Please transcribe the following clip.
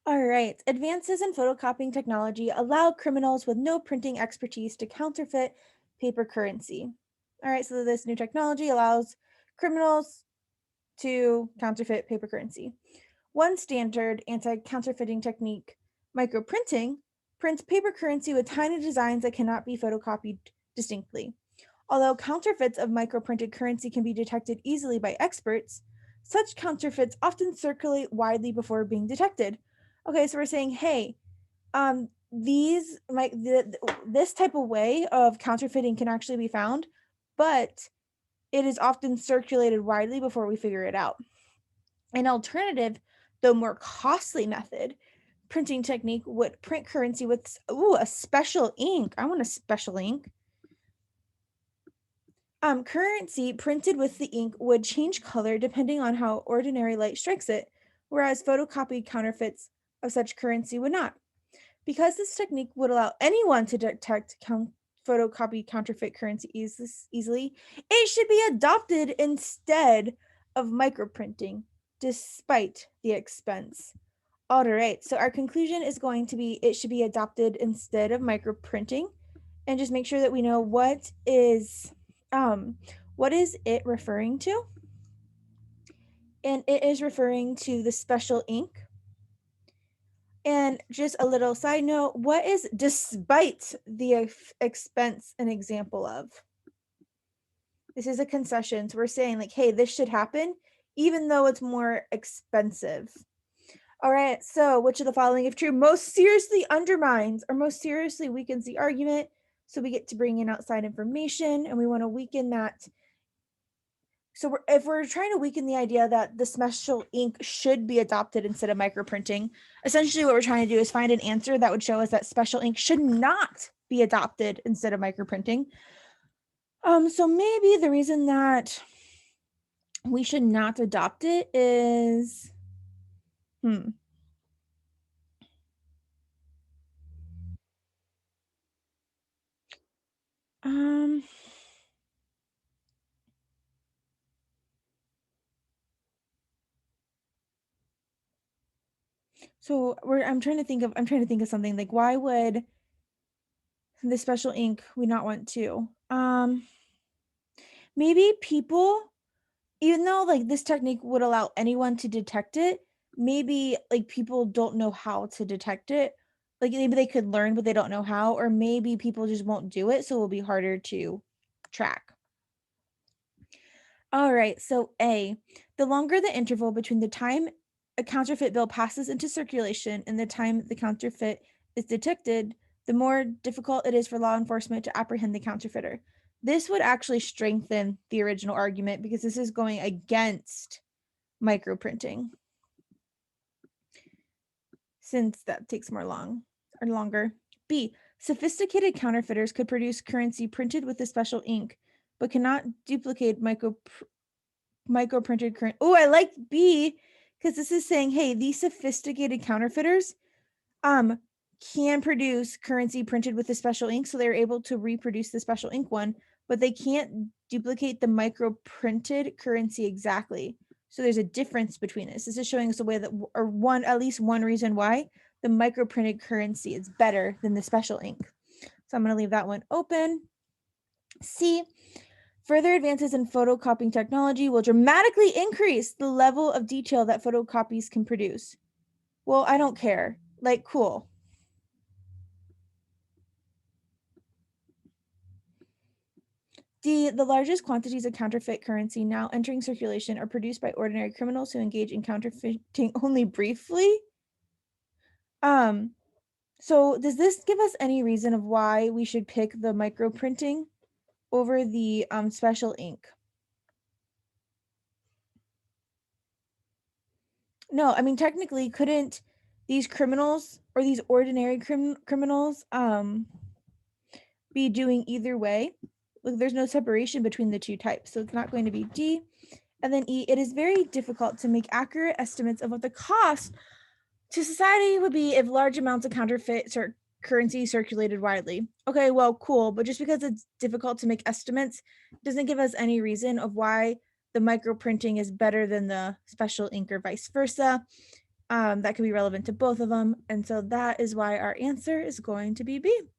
All right. Advances in photocopying technology allow criminals with no printing expertise to counterfeit paper currency. All right. So this new technology allows criminals to counterfeit paper currency. One standard anti-counterfeiting technique, microprinting, prints paper currency with tiny designs that cannot be photocopied distinctly. Although counterfeits of microprinted currency can be detected easily by experts, such counterfeits often circulate widely before being detected. Okay, so we're saying, hey, this type of way of counterfeiting can actually be found, but it is often circulated widely before we figure it out. An alternative, though more costly method, printing technique would print currency with a special ink. I want a special ink. Currency printed with the ink would change color depending on how ordinary light strikes it, whereas photocopied counterfeits of such currency would not. Because this technique would allow anyone to detect photocopied counterfeit currency easily, it should be adopted instead of microprinting, despite the expense. All right, so our conclusion is going to be it should be adopted instead of microprinting, and just make sure that we know what is it referring to? And it is referring to the special ink. And just a little side note, what is despite the expense an example of? This is a concession. So we're saying like, hey, this should happen, even though it's more expensive. All right, so which of the following, if true, most seriously undermines or most seriously weakens the argument? So we get to bring in outside information, and we want to weaken that. So if we're trying to weaken the idea that the special ink should be adopted instead of microprinting, essentially what we're trying to do is find an answer that would show us that special ink should not be adopted instead of microprinting. So maybe the reason that we should not adopt it is, um, so I'm trying to think of something like, why would the special ink we not want to? Maybe people, even though like this technique would allow anyone to detect it, maybe like people don't know how to detect it. Like maybe they could learn, but they don't know how, or maybe people just won't do it, so it will be harder to track. All right, so A, the longer the interval between the time a counterfeit bill passes into circulation and the time the counterfeit is detected, the more difficult it is for law enforcement to apprehend the counterfeiter. This would actually strengthen the original argument because this is going against microprinting, since that takes longer. B, sophisticated counterfeiters could produce currency printed with a special ink, but cannot duplicate microprinted currency. Oh, I like B because this is saying, hey, these sophisticated counterfeiters can produce currency printed with a special ink, so they're able to reproduce the special ink one, but they can't duplicate the microprinted currency exactly. So there's a difference between this. This is showing us a way that, or at least one reason why the microprinted currency is better than the special ink. So I'm going to leave that one open. C, further advances in photocopying technology will dramatically increase the level of detail that photocopies can produce. Well, I don't care. Like, cool. D, the largest quantities of counterfeit currency now entering circulation are produced by ordinary criminals who engage in counterfeiting only briefly. So does this give us any reason of why we should pick the microprinting over the special ink? No, I mean technically couldn't these criminals or these ordinary criminals be doing either way? Like there's no separation between the two types, so it's not going to be D. And then E, it is very difficult to make accurate estimates of what the cost to society would be if large amounts of counterfeit currency circulated widely. Okay, well, cool, but just because it's difficult to make estimates doesn't give us any reason of why the microprinting is better than the special ink or vice versa. that could be relevant to both of them. And so that is why our answer is going to be B.